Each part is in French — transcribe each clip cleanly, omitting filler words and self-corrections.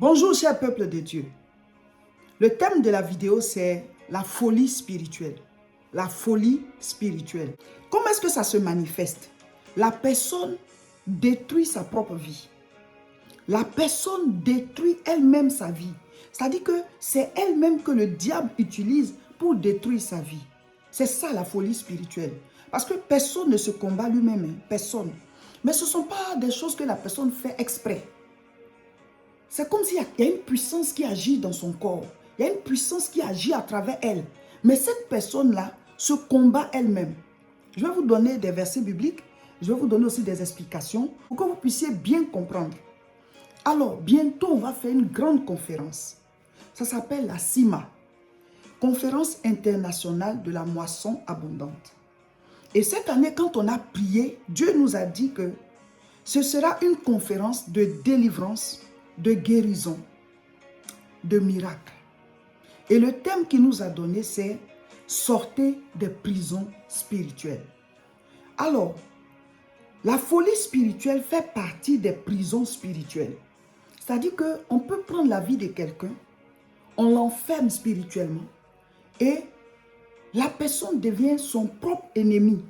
Bonjour cher peuple de Dieu. Le thème de la vidéo c'est la folie spirituelle. La folie spirituelle. Comment est-ce que ça se manifeste? La personne détruit sa propre vie. La personne détruit elle-même sa vie. C'est-à-dire que c'est elle-même que le diable utilise pour détruire sa vie. C'est ça la folie spirituelle. Parce que personne ne se combat lui-même, hein, personne. Mais ce ne sont pas des choses que la personne fait exprès. C'est comme s'il y a une puissance qui agit dans son corps. Il y a une puissance qui agit à travers elle. Mais cette personne-là se combat elle-même. Je vais vous donner des versets bibliques. Je vais vous donner aussi des explications pour que vous puissiez bien comprendre. Alors, bientôt, on va faire une grande conférence. Ça s'appelle la CIMA. Conférence internationale de la moisson abondante. Et cette année, quand on a prié, Dieu nous a dit que ce sera une conférence de délivrance, de guérison, de miracle. Et le thème qu'il nous a donné, c'est « Sortez des prisons spirituelles ». Alors, la folie spirituelle fait partie des prisons spirituelles. C'est-à-dire qu'on peut prendre la vie de quelqu'un, on l'enferme spirituellement et la personne devient son propre ennemi.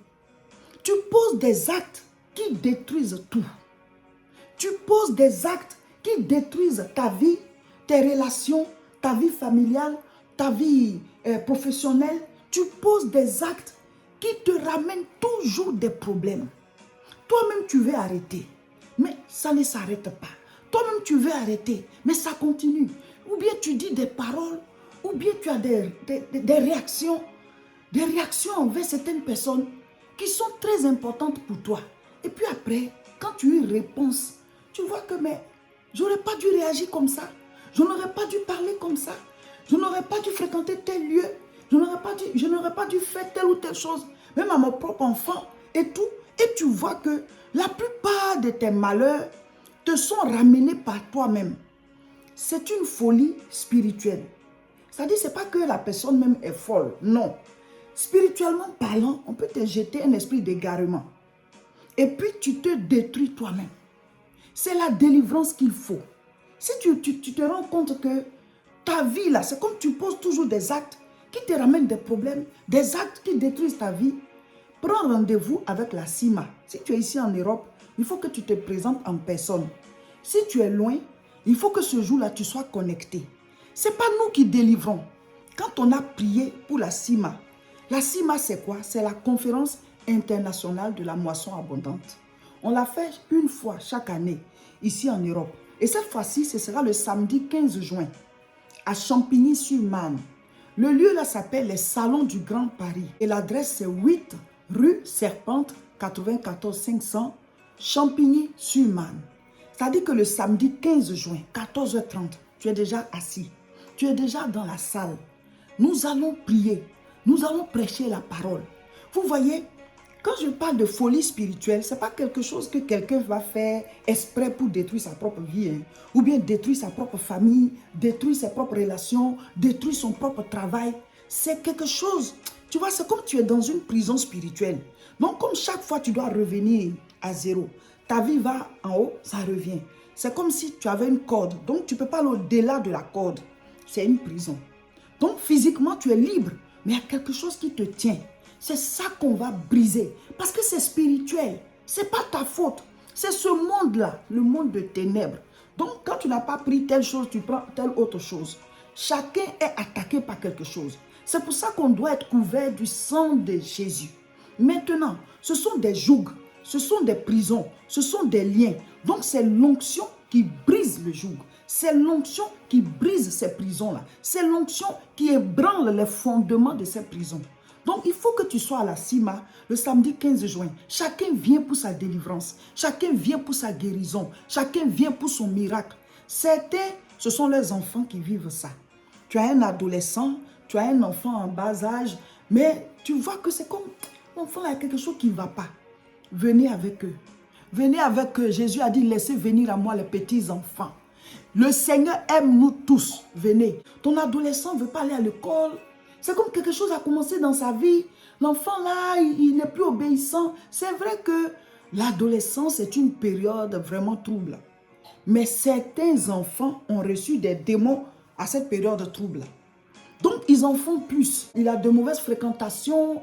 Tu poses des actes qui détruisent tout. Tu poses des actes qui détruisent ta vie, tes relations, ta vie familiale, ta vie professionnelle. Tu poses des actes qui te ramènent toujours des problèmes. Toi-même, tu veux arrêter, mais ça ne s'arrête pas. Toi-même, tu veux arrêter, mais ça continue. Ou bien tu dis des paroles, ou bien tu as des réactions envers certaines personnes qui sont très importantes pour toi. Et puis après, quand tu as une réponse, tu vois que mais j'aurais pas dû réagir comme ça. Je n'aurais pas dû parler comme ça. Je n'aurais pas dû fréquenter tel lieu. Je n'aurais pas dû faire telle ou telle chose. Même à mon propre enfant et tout. Et tu vois que la plupart de tes malheurs te sont ramenés par toi-même. C'est une folie spirituelle. C'est-à-dire, ce n'est pas que la personne même est folle. Non. Spirituellement parlant, on peut te jeter un esprit d'égarement. Et puis, tu te détruis toi-même. C'est la délivrance qu'il faut. Si tu te rends compte que ta vie, là, c'est comme tu poses toujours des actes qui te ramènent des problèmes, des actes qui détruisent ta vie, prends rendez-vous avec la CIMA. Si tu es ici en Europe, il faut que tu te présentes en personne. Si tu es loin, il faut que ce jour-là, tu sois connecté. Ce n'est pas nous qui délivrons. Quand on a prié pour la CIMA c'est quoi? C'est la conférence internationale de la moisson abondante. On l'a fait une fois chaque année, ici en Europe. Et cette fois-ci, ce sera le samedi 15 juin, à Champigny-sur-Marne. Le lieu là s'appelle les Salons du Grand Paris. Et l'adresse c'est 8 rue Serpente, 94 500, Champigny-sur-Marne. C'est-à-dire que le samedi 15 juin, 14h30, tu es déjà assis. Tu es déjà dans la salle. Nous allons prier. Nous allons prêcher la parole. Vous voyez, quand je parle de folie spirituelle, ce n'est pas quelque chose que quelqu'un va faire exprès pour détruire sa propre vie, hein, ou bien détruire sa propre famille, détruire ses propres relations, détruire son propre travail. C'est quelque chose, tu vois, c'est comme tu es dans une prison spirituelle. Donc, comme chaque fois tu dois revenir à zéro, ta vie va en haut, ça revient. C'est comme si tu avais une corde, donc tu ne peux pas aller au-delà de la corde. C'est une prison. Donc, physiquement, tu es libre, mais il y a quelque chose qui te tient. C'est ça qu'on va briser. Parce que c'est spirituel. Ce n'est pas ta faute. C'est ce monde-là, le monde de ténèbres. Donc, quand tu n'as pas pris telle chose, tu prends telle autre chose. Chacun est attaqué par quelque chose. C'est pour ça qu'on doit être couvert du sang de Jésus. Maintenant, ce sont des jougs, ce sont des prisons, ce sont des liens. Donc, c'est l'onction qui brise le joug. C'est l'onction qui brise ces prisons-là. C'est l'onction qui ébranle les fondements de ces prisons. Donc, il faut que tu sois à la CIMA le samedi 15 juin. Chacun vient pour sa délivrance. Chacun vient pour sa guérison. Chacun vient pour son miracle. Certains, ce sont leurs enfants qui vivent ça. Tu as un adolescent, tu as un enfant en bas âge, mais tu vois que c'est comme l'enfant a quelque chose qui ne va pas. Venez avec eux. Venez avec eux. Jésus a dit, laissez venir à moi les petits enfants. Le Seigneur aime nous tous. Venez. Ton adolescent ne veut pas aller à l'école. C'est comme quelque chose a commencé dans sa vie. L'enfant là, il n'est plus obéissant. C'est vrai que l'adolescence est une période vraiment trouble. Mais certains enfants ont reçu des démons à cette période trouble. Donc, ils en font plus. Il a de mauvaises fréquentations.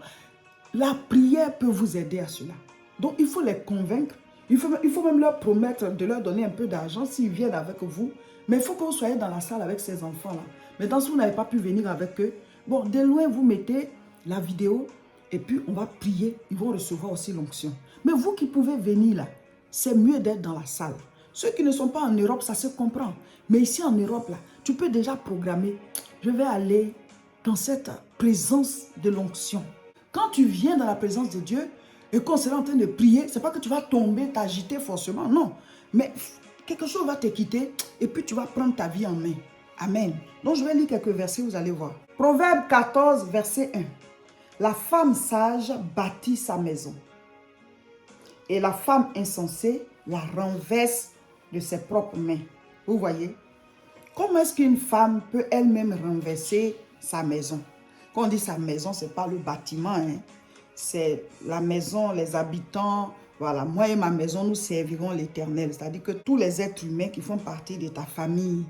La prière peut vous aider à cela. Donc, il faut les convaincre. Il faut même leur promettre de leur donner un peu d'argent s'ils viennent avec vous. Mais il faut que vous soyez dans la salle avec ces enfants-là. Maintenant, si vous n'avez pas pu venir avec eux, bon, de loin, vous mettez la vidéo et puis on va prier. Ils vont recevoir aussi l'onction. Mais vous qui pouvez venir là, c'est mieux d'être dans la salle. Ceux qui ne sont pas en Europe, ça se comprend. Mais ici en Europe, là, tu peux déjà programmer. Je vais aller dans cette présence de l'onction. Quand tu viens dans la présence de Dieu et qu'on sera en train de prier, ce n'est pas que tu vas tomber, t'agiter forcément, non. Mais quelque chose va te quitter et puis tu vas prendre ta vie en main. Amen. Donc je vais lire quelques versets, vous allez voir. Proverbe 14, verset 1. La femme sage bâtit sa maison et la femme insensée la renverse de ses propres mains. Vous voyez? Comment est-ce qu'une femme peut elle-même renverser sa maison? Quand on dit sa maison, ce n'est pas le bâtiment, hein. C'est la maison, les habitants. Voilà, moi et ma maison, nous servirons l'Éternel. C'est-à-dire que tous les êtres humains qui font partie de ta famille,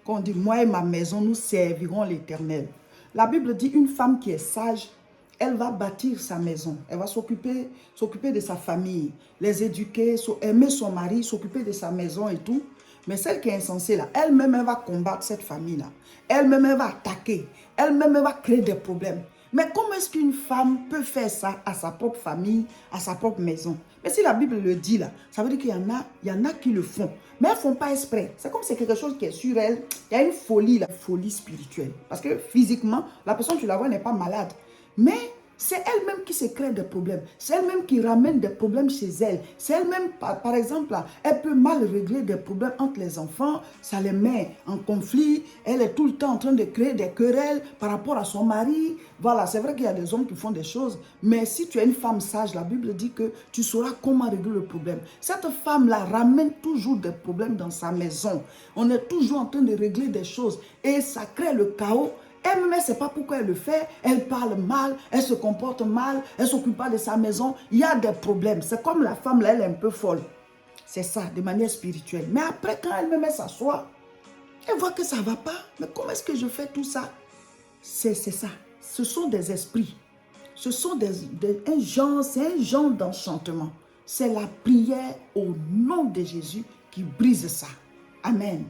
quand on dit moi et ma maison, nous servirons l'Éternel. La Bible dit une femme qui est sage, elle va bâtir sa maison. Elle va s'occuper de sa famille, les éduquer, aimer son mari, s'occuper de sa maison et tout. Mais celle qui est insensée là, elle-même, elle va combattre cette famille-là. Elle-même, elle va attaquer. Elle-même, elle va créer des problèmes. Mais comment est-ce qu'une femme peut faire ça à sa propre famille, à sa propre maison? Mais si la Bible le dit là, ça veut dire qu'il y en a qui le font. Mais elles ne font pas exprès. C'est comme si c'est quelque chose qui est sur elles. Il y a une folie, la folie spirituelle. Parce que physiquement, la personne, tu la vois, n'est pas malade. Mais c'est elle-même qui se crée des problèmes. C'est elle-même qui ramène des problèmes chez elle. C'est elle-même, par exemple, elle peut mal régler des problèmes entre les enfants. Ça les met en conflit. Elle est tout le temps en train de créer des querelles par rapport à son mari. Voilà, c'est vrai qu'il y a des hommes qui font des choses. Mais si tu es une femme sage, la Bible dit que tu sauras comment régler le problème. Cette femme-là ramène toujours des problèmes dans sa maison. On est toujours en train de régler des choses. Et ça crée le chaos. Elle-même, elle ne sait pas pourquoi elle le fait. Elle parle mal, elle se comporte mal, elle ne s'occupe pas de sa maison. Il y a des problèmes. C'est comme la femme, là, elle est un peu folle. C'est ça, de manière spirituelle. Mais après, quand elle-même, elle s'assoit, elle voit que ça ne va pas. Mais comment est-ce que je fais tout ça? C'est ça. Ce sont des esprits. Ce sont un genre d'enchantement. C'est la prière au nom de Jésus qui brise ça. Amen.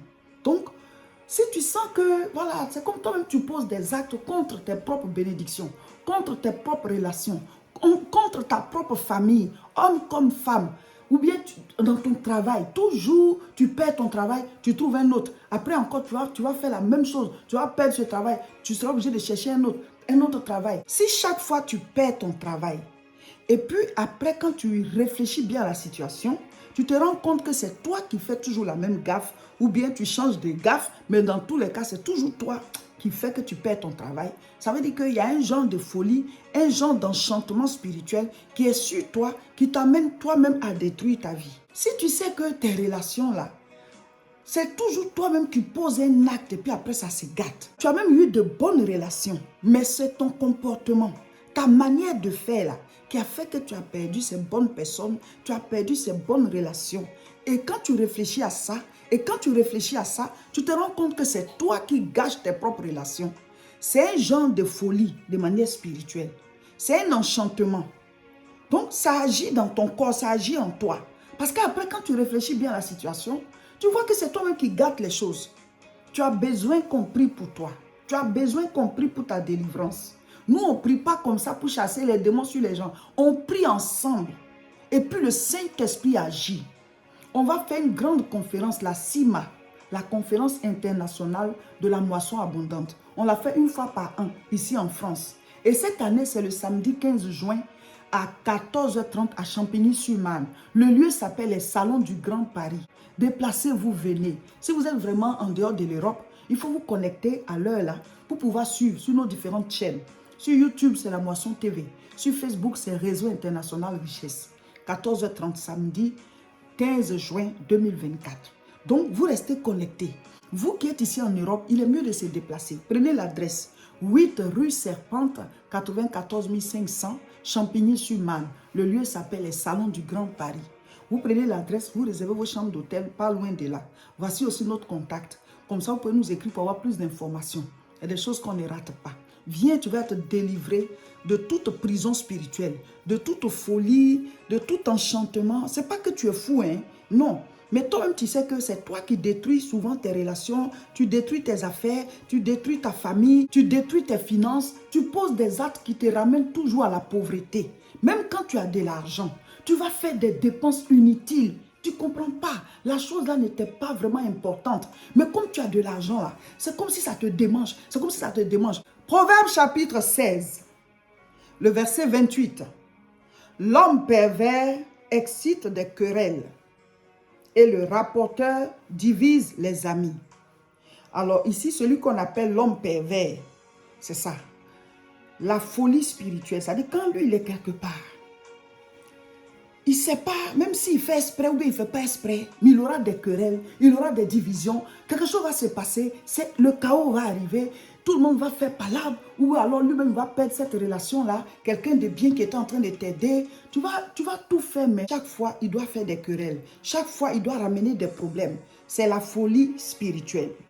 Donc, si tu sens que, voilà, c'est comme toi-même tu poses des actes contre tes propres bénédictions, contre tes propres relations, contre ta propre famille, homme comme femme, ou bien dans ton travail, toujours tu perds ton travail, tu trouves un autre. Après encore, tu vas faire la même chose, tu vas perdre ce travail, tu seras obligé de chercher un autre travail. Si chaque fois tu perds ton travail, et puis après quand tu réfléchis bien à la situation, tu te rends compte que c'est toi qui fais toujours la même gaffe, ou bien tu changes de gaffe, mais dans tous les cas, c'est toujours toi qui fait que tu perds ton travail. Ça veut dire qu'il y a un genre de folie, un genre d'enchantement spirituel qui est sur toi, qui t'amène toi-même à détruire ta vie. Si tu sais que tes relations là, c'est toujours toi-même qui poses un acte et puis après ça se gâte. Tu as même eu de bonnes relations, mais c'est ton comportement, ta manière de faire là, qui a fait que tu as perdu ces bonnes personnes, tu as perdu ces bonnes relations. Et quand tu réfléchis à ça, tu te rends compte que c'est toi qui gâches tes propres relations. C'est un genre de folie de manière spirituelle. C'est un enchantement. Donc, ça agit dans ton corps, ça agit en toi. Parce qu'après, quand tu réfléchis bien à la situation, tu vois que c'est toi-même qui gâtes les choses. Tu as besoin qu'on prie pour toi. Tu as besoin qu'on prie pour ta délivrance. Nous, on ne prie pas comme ça pour chasser les démons sur les gens. On prie ensemble. Et puis le Saint-Esprit agit. On va faire une grande conférence, la CIMA, la conférence internationale de la moisson abondante. On la fait une fois par an, ici en France. Et cette année, c'est le samedi 15 juin à 14h30 à Champigny-sur-Marne. Le lieu s'appelle les Salons du Grand Paris. Déplacez-vous, venez. Si vous êtes vraiment en dehors de l'Europe, il faut vous connecter à l'heure là pour pouvoir suivre sur nos différentes chaînes. Sur YouTube, c'est la Moisson TV. Sur Facebook, c'est Réseau International Richesse. 14h30 samedi 15 juin 2024. Donc, vous restez connectés. Vous qui êtes ici en Europe, il est mieux de se déplacer. Prenez l'adresse 8 rue Serpente, 94 500, Champigny-sur-Marne. Le lieu s'appelle les Salons du Grand Paris. Vous prenez l'adresse, vous réservez vos chambres d'hôtel, pas loin de là. Voici aussi notre contact. Comme ça, vous pouvez nous écrire pour avoir plus d'informations. Il y a des choses qu'on ne rate pas. Viens, tu vas te délivrer de toute prison spirituelle, de toute folie, de tout enchantement. Ce n'est pas que tu es fou, hein? Non. Mais toi-même, tu sais que c'est toi qui détruis souvent tes relations, tu détruis tes affaires, tu détruis ta famille, tu détruis tes finances, tu poses des actes qui te ramènent toujours à la pauvreté. Même quand tu as de l'argent, tu vas faire des dépenses inutiles. Tu ne comprends pas. La chose là n'était pas vraiment importante. Mais comme tu as de l'argent là, c'est comme si ça te démange. C'est comme si ça te démange. Proverbe chapitre 16, le verset 28. L'homme pervers excite des querelles et le rapporteur divise les amis. Alors ici, celui qu'on appelle l'homme pervers, c'est ça. La folie spirituelle, c'est-à-dire quand lui, il est quelque part, il ne sait pas, même s'il fait exprès ou bien il ne fait pas exprès, mais il aura des querelles, il aura des divisions, quelque chose va se passer, le chaos va arriver, tout le monde va faire palabre, ou alors lui-même va perdre cette relation-là, quelqu'un de bien qui était en train de t'aider, tu vas tout faire, mais chaque fois, il doit faire des querelles, chaque fois, il doit ramener des problèmes. C'est la folie spirituelle.